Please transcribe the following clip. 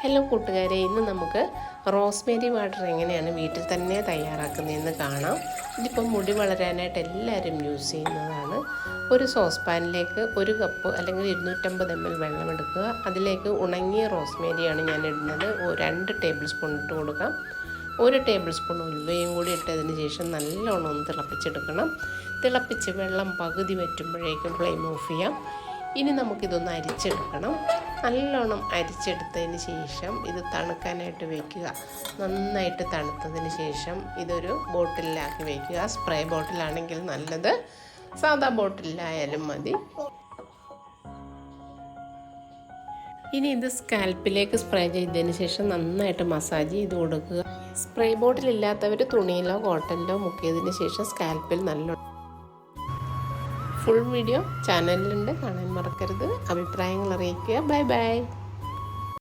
Hello കൂട്ടുകാരെ, ഇന്ന് നമുക്ക് റോസ്മേരി വാട്ടർ എങ്ങനെയാണ് വീട്ടിൽ തന്നെ തയ്യാറാക്കുന്നതെന്ന് കാണാം. ഇതിപ്പോൾ മുടി വളരാനായിട്ട് എല്ലാവരും യൂസ് ചെയ്യുന്നതാണ്. ഒരു സോസ് പാനിലേക്ക് 1 കപ്പ് അല്ലെങ്കിൽ 250 ml വെള്ളം എടുക്കുക. അതിലേക്ക് ഉണങ്ങിയ റോസ്മേരിയാണ് ഞാൻ ഇടുന്നത്. 2 ടേബിൾ സ്പൂൺ ഇട്ട് കൊടുക്കാം. 1 ടേബിൾ സ്പൂൺ ഉലുവയും കൂടി ഇട്ടതിന് ശേഷം നല്ലോണം ഒന്ന് തിളപ്പിച്ചെടുക്കണം. തിളപ്പിച്ച് വെള്ളം പകുതി വറ്റുമ്പോഴേക്കും ഫ്ലെയിം ഓഫ് ചെയ്യാം. ഇനി നമുക്കിതൊന്ന് അരിച്ചെടുക്കണം. നല്ലോണം അരിച്ചെടുത്തതിന് ശേഷം ഇത് തണുക്കാനായിട്ട് വയ്ക്കുക. നന്നായിട്ട് തണുത്തതിന് ശേഷം ഇതൊരു ബോട്ടിലാക്കി വയ്ക്കുക. സ്പ്രേ ബോട്ടിലാണെങ്കിൽ നല്ലത്, സാധാ ബോട്ടിലായാലും മതി. ഇനി ഇത് സ്കാൽപ്പിലേക്ക് സ്പ്രേ ചെയ്തതിന് ശേഷം നന്നായിട്ട് മസാജ് ചെയ്ത് കൊടുക്കുക. സ്പ്രേ ബോട്ടിലില്ലാത്തവർ തുണിയിലോ കോട്ടനിലോ മുക്കിയതിന് ശേഷം സ്കാൽപ്പിൽ നല്ല ഫുൾ വീഡിയോ ചാനലിലുണ്ട്, കാണാൻ മറക്കരുത്. അഭിപ്രായങ്ങൾ അറിയിക്കുക. Bye bye.